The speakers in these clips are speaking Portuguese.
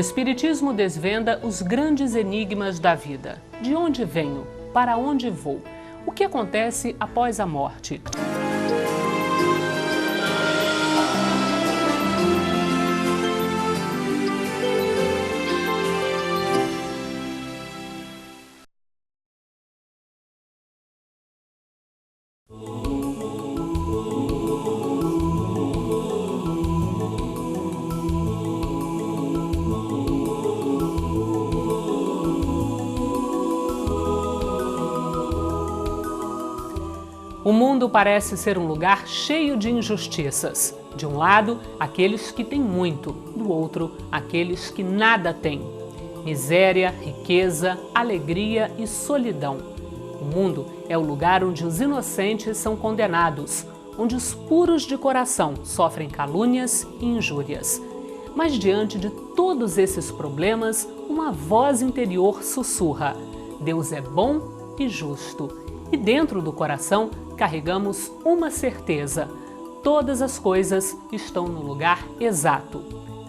Espiritismo desvenda os grandes enigmas da vida. De onde venho? Para onde vou? O que acontece após a morte? O mundo parece ser um lugar cheio de injustiças. De um lado, aqueles que têm muito, do outro, aqueles que nada têm. Miséria, riqueza, alegria e solidão. O mundo é o lugar onde os inocentes são condenados, onde os puros de coração sofrem calúnias e injúrias. Mas diante de todos esses problemas, uma voz interior sussurra: Deus é bom e justo. E dentro do coração carregamos uma certeza: todas as coisas estão no lugar exato.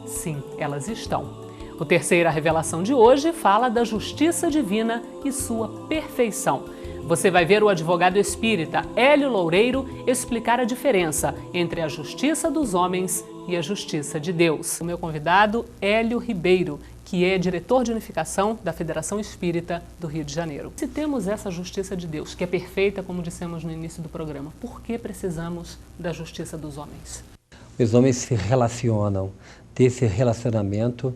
Sim, elas estão. O Terceira Revelação de hoje fala da justiça divina e sua perfeição. Você vai ver o advogado espírita Hélio Loureiro explicar a diferença entre a justiça dos homens e a justiça de Deus. O meu convidado, Hélio Ribeiro, que é diretor de unificação da Federação Espírita do Rio de Janeiro. Se temos essa justiça de Deus, que é perfeita, como dissemos no início do programa, por que precisamos da justiça dos homens? Os homens se relacionam. Desse relacionamento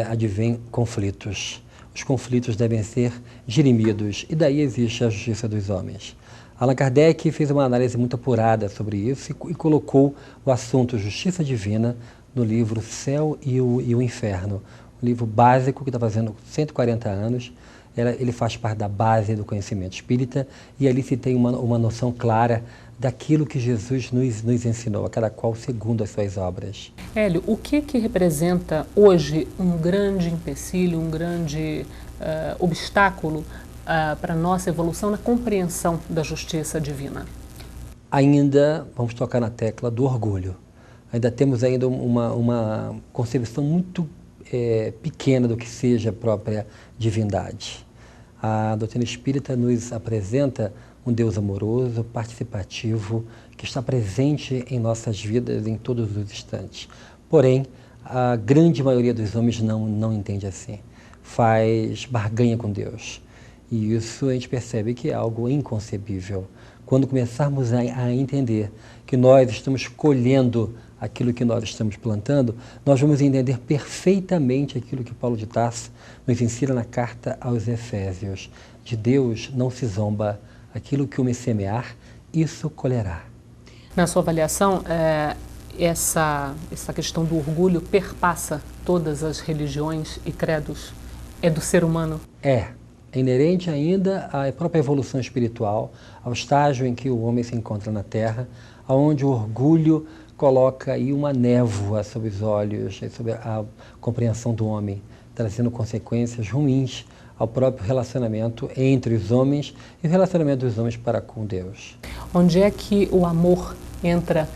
advém conflitos. Os conflitos devem ser dirimidos e daí existe a justiça dos homens. Allan Kardec fez uma análise muito apurada sobre isso e colocou o assunto justiça divina no livro Céu e o Inferno, um livro básico que está fazendo 140 anos. Ele faz parte da base do conhecimento espírita e ali se tem uma noção clara daquilo que Jesus nos ensinou, a cada qual segundo as suas obras. Hélio, o que representa hoje um grande empecilho, um grande obstáculo para a nossa evolução na compreensão da justiça divina? Ainda vamos tocar na tecla do orgulho. Ainda temos ainda uma concepção muito pequena do que seja a própria divindade. A doutrina espírita nos apresenta um Deus amoroso, participativo, que está presente em nossas vidas em todos os instantes. Porém, a grande maioria dos homens não entende assim. Faz barganha com Deus. E isso a gente percebe que é algo inconcebível. Quando começarmos a entender que nós estamos colhendo aquilo que nós estamos plantando, nós vamos entender perfeitamente aquilo que Paulo de Tarso nos ensina na carta aos Efésios. De Deus não se zomba, aquilo que o homem semear, isso colherá. Na sua avaliação, essa questão do orgulho perpassa todas as religiões e credos? É do ser humano? É inerente ainda à própria evolução espiritual, ao estágio em que o homem se encontra na Terra, onde o orgulho coloca aí uma névoa sobre os olhos, sobre a compreensão do homem, trazendo consequências ruins ao próprio relacionamento entre os homens e o relacionamento dos homens para com Deus. Onde é que o amor entra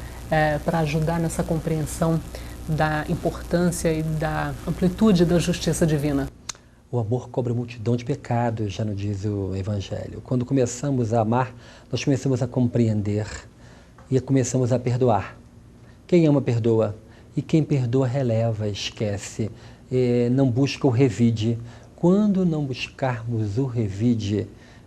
para ajudar nessa compreensão da importância e da amplitude da justiça divina? O amor cobre multidão de pecados, já nos diz o Evangelho. Quando começamos a amar, nós começamos a compreender e começamos a perdoar. Quem ama, perdoa. E quem perdoa, releva, esquece, não busca o revide. Quando não buscarmos o revide,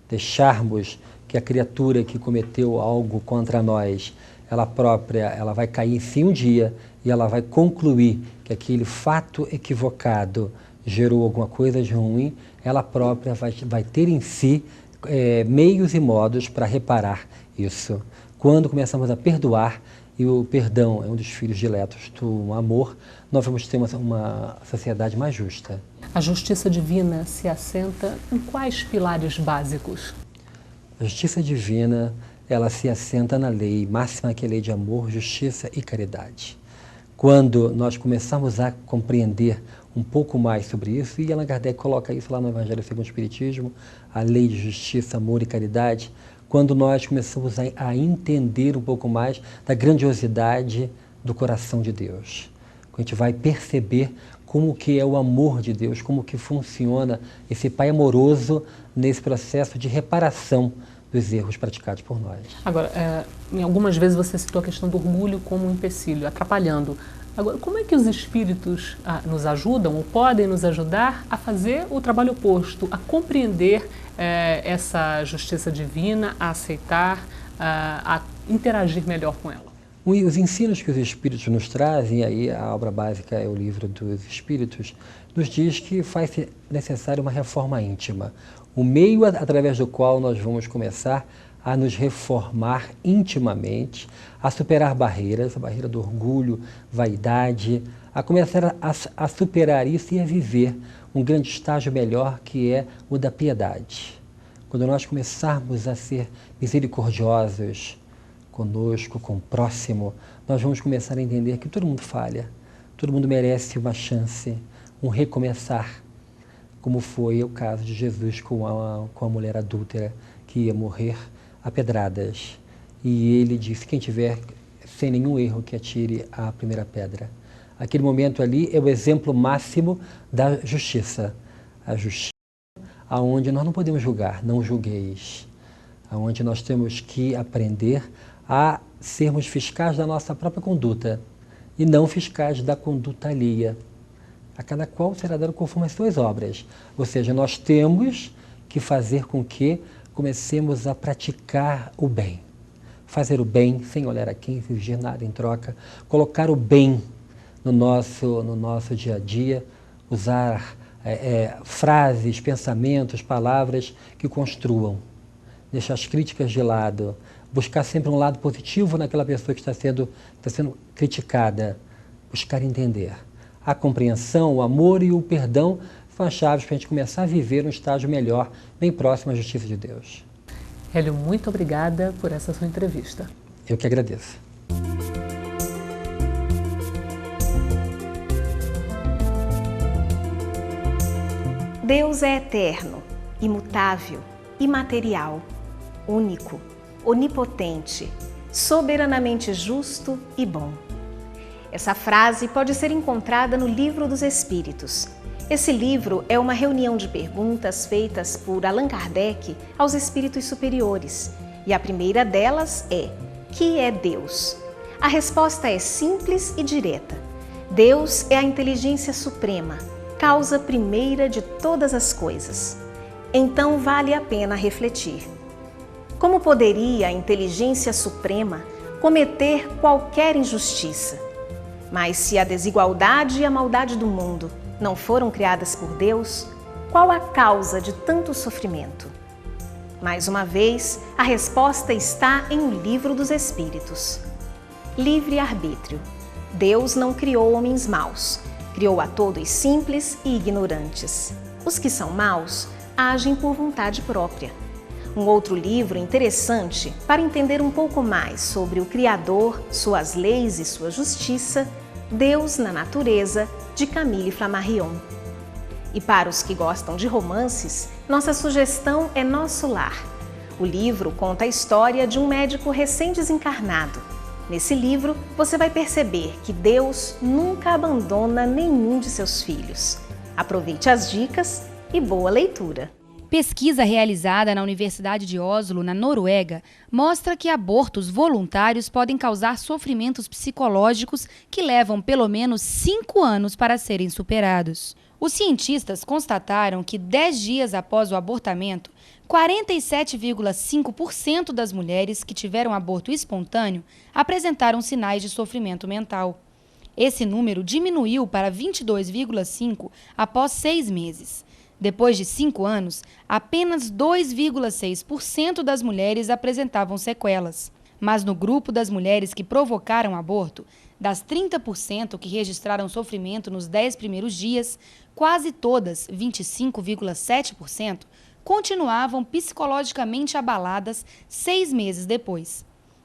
deixarmos que a criatura que cometeu algo contra nós, ela própria, ela vai cair em si um dia e ela vai concluir que aquele fato equivocado gerou alguma coisa de ruim, ela própria vai ter em si meios e modos para reparar isso. Quando começamos a perdoar, e o perdão é um dos filhos diletos do amor, nós vamos ter uma sociedade mais justa. A justiça divina se assenta em quais pilares básicos? A justiça divina, ela se assenta na lei máxima, que é a lei de amor, justiça e caridade. Quando nós começamos a compreender um pouco mais sobre isso, e Allan Kardec coloca isso lá no Evangelho segundo o Espiritismo, a lei de justiça, amor e caridade, quando nós começamos a entender um pouco mais da grandiosidade do coração de Deus. A gente vai perceber como que é o amor de Deus, como que funciona esse Pai amoroso nesse processo de reparação dos erros praticados por nós. Agora, em algumas vezes você citou a questão do orgulho como um empecilho, atrapalhando. Agora, como é que os espíritos nos ajudam ou podem nos ajudar a fazer o trabalho oposto, a compreender essa justiça divina, a aceitar, a interagir melhor com ela? Os ensinos que os Espíritos nos trazem, aí a obra básica é o Livro dos Espíritos, nos diz que faz necessária uma reforma íntima. O meio através do qual nós vamos começar a nos reformar intimamente, a superar barreiras, a barreira do orgulho, vaidade, a começar a superar isso e a viver um grande estágio melhor, que é o da piedade. Quando nós começarmos a ser misericordiosos conosco, com o próximo, nós vamos começar a entender que todo mundo falha, todo mundo merece uma chance, um recomeçar, como foi o caso de Jesus com a mulher adúltera que ia morrer a pedradas. E ele disse, quem tiver sem nenhum erro que atire a primeira pedra. Aquele momento ali é o exemplo máximo da justiça. A justiça aonde nós não podemos julgar, não julgueis. Aonde nós temos que aprender a sermos fiscais da nossa própria conduta e não fiscais da conduta alheia. A cada qual será dado conforme as suas obras. Ou seja, nós temos que fazer com que comecemos a praticar o bem. Fazer o bem sem olhar a quem, sem exigir nada em troca. Colocar o bem no nosso dia a dia. Usar frases, pensamentos, palavras que construam. Deixar as críticas de lado. Buscar sempre um lado positivo naquela pessoa que está sendo criticada. Buscar entender. A compreensão, o amor e o perdão são as chaves para a gente começar a viver um estágio melhor, bem próximo à justiça de Deus. Hélio, muito obrigada por essa sua entrevista. Eu que agradeço. Deus é eterno, imutável, imaterial, único, onipotente, soberanamente justo e bom. Essa frase pode ser encontrada no Livro dos Espíritos. Esse livro é uma reunião de perguntas feitas por Allan Kardec aos espíritos superiores. E a primeira delas é: que é Deus? A resposta é simples e direta. Deus é a inteligência suprema, causa primeira de todas as coisas. Então vale a pena refletir. Como poderia a inteligência suprema cometer qualquer injustiça? Mas se a desigualdade e a maldade do mundo não foram criadas por Deus, qual a causa de tanto sofrimento? Mais uma vez, a resposta está em O Livro dos Espíritos. Livre-arbítrio. Deus não criou homens maus, criou a todos simples e ignorantes. Os que são maus agem por vontade própria. Um outro livro interessante para entender um pouco mais sobre o Criador, suas leis e sua justiça, Deus na Natureza, de Camille Flammarion. E para os que gostam de romances, nossa sugestão é Nosso Lar. O livro conta a história de um médico recém-desencarnado. Nesse livro, você vai perceber que Deus nunca abandona nenhum de seus filhos. Aproveite as dicas e boa leitura! Pesquisa realizada na Universidade de Oslo, na Noruega, mostra que abortos voluntários podem causar sofrimentos psicológicos que levam pelo menos 5 anos para serem superados. Os cientistas constataram que 10 dias após o abortamento, 47,5% das mulheres que tiveram aborto espontâneo apresentaram sinais de sofrimento mental. Esse número diminuiu para 22,5% após 6 meses. Depois de 5 anos, apenas 2,6% das mulheres apresentavam sequelas. Mas no grupo das mulheres que provocaram aborto, das 30% que registraram sofrimento nos 10 primeiros dias, quase todas, 25,7%, continuavam psicologicamente abaladas 6 meses depois.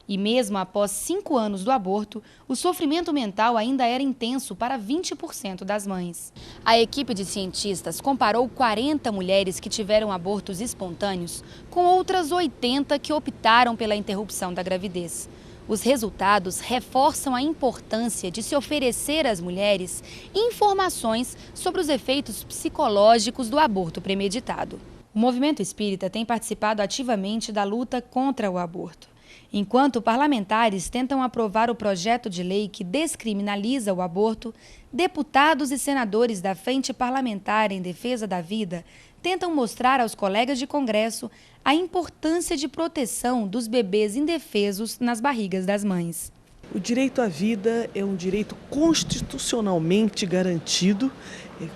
E mesmo após 5 anos do aborto, o sofrimento mental ainda era intenso para 20% das mães. A equipe de cientistas comparou 40 mulheres que tiveram abortos espontâneos com outras 80 que optaram pela interrupção da gravidez. Os resultados reforçam a importância de se oferecer às mulheres informações sobre os efeitos psicológicos do aborto premeditado. O movimento espírita tem participado ativamente da luta contra o aborto. Enquanto parlamentares tentam aprovar o projeto de lei que descriminaliza o aborto, deputados e senadores da Frente Parlamentar em Defesa da Vida tentam mostrar aos colegas de Congresso a importância de proteção dos bebês indefesos nas barrigas das mães. O direito à vida é um direito constitucionalmente garantido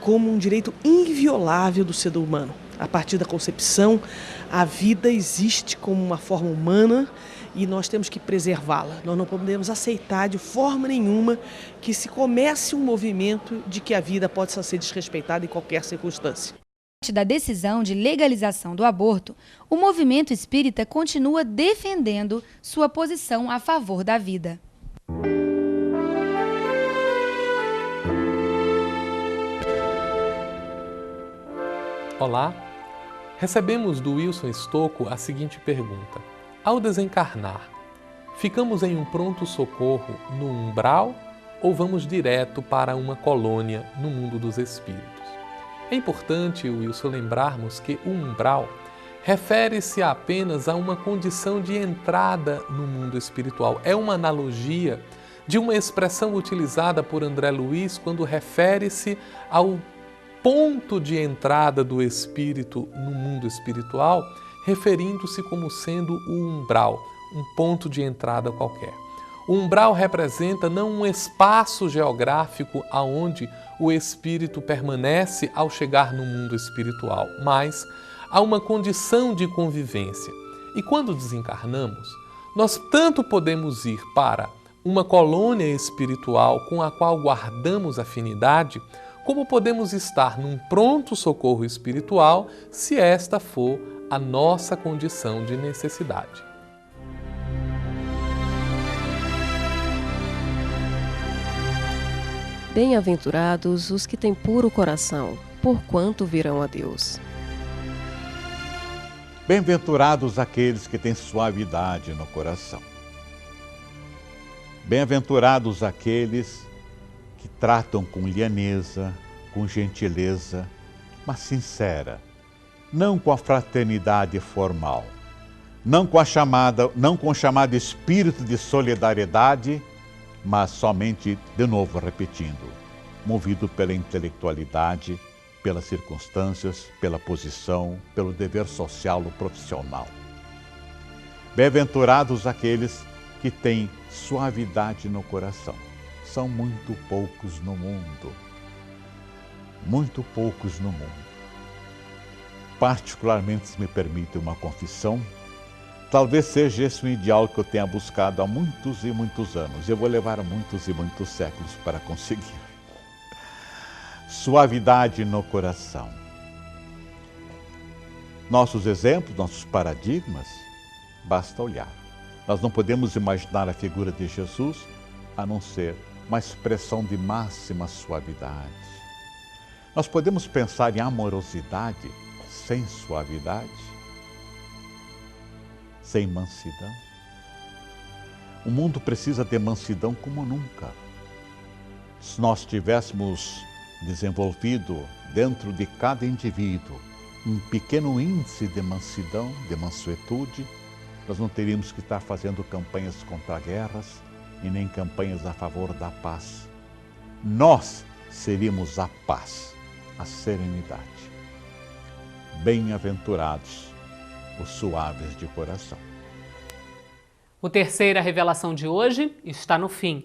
como um direito inviolável do ser humano. A partir da concepção, a vida existe como uma forma humana e nós temos que preservá-la. Nós não podemos aceitar de forma nenhuma que se comece um movimento de que a vida possa ser desrespeitada em qualquer circunstância. Da decisão de legalização do aborto, o movimento espírita continua defendendo sua posição a favor da vida. Olá, recebemos do Wilson Estocco a seguinte pergunta. Ao desencarnar, ficamos em um pronto-socorro no umbral ou vamos direto para uma colônia no mundo dos espíritos? É importante, Wilson, lembrarmos que o umbral refere-se apenas a uma condição de entrada no mundo espiritual. É uma analogia de uma expressão utilizada por André Luiz quando refere-se ao ponto de entrada do espírito no mundo espiritual, referindo-se como sendo o umbral, um ponto de entrada qualquer. O umbral representa não um espaço geográfico aonde o espírito permanece ao chegar no mundo espiritual, mas há uma condição de convivência. E quando desencarnamos, nós tanto podemos ir para uma colônia espiritual com a qual guardamos afinidade, como podemos estar num pronto-socorro espiritual se esta for a nossa condição de necessidade. Bem-aventurados os que têm puro coração, porquanto virão a Deus. Bem-aventurados aqueles que têm suavidade no coração. Bem-aventurados aqueles que tratam com lhaneza, com gentileza, mas sincera, não com a fraternidade formal, não com o chamado espírito de solidariedade, mas somente, de novo repetindo, movido pela intelectualidade, pelas circunstâncias, pela posição, pelo dever social ou profissional. Bem-aventurados aqueles que têm suavidade no coração. São muito poucos no mundo. Muito poucos no mundo. Particularmente, se me permite uma confissão, talvez seja esse o ideal que eu tenha buscado há muitos e muitos anos. Eu vou levar muitos e muitos séculos para conseguir. Suavidade no coração. Nossos exemplos, nossos paradigmas, basta olhar. Nós não podemos imaginar a figura de Jesus a não ser uma expressão de máxima suavidade. Nós podemos pensar em amorosidade sem suavidade? Sem mansidão? O mundo precisa de mansidão como nunca. Se nós tivéssemos desenvolvido dentro de cada indivíduo um pequeno índice de mansidão, de mansuetude, nós não teríamos que estar fazendo campanhas contra guerras e nem campanhas a favor da paz. Nós seríamos a paz, a serenidade. Bem-aventurados os suaves de coração. O Terceira Revelação de hoje está no fim.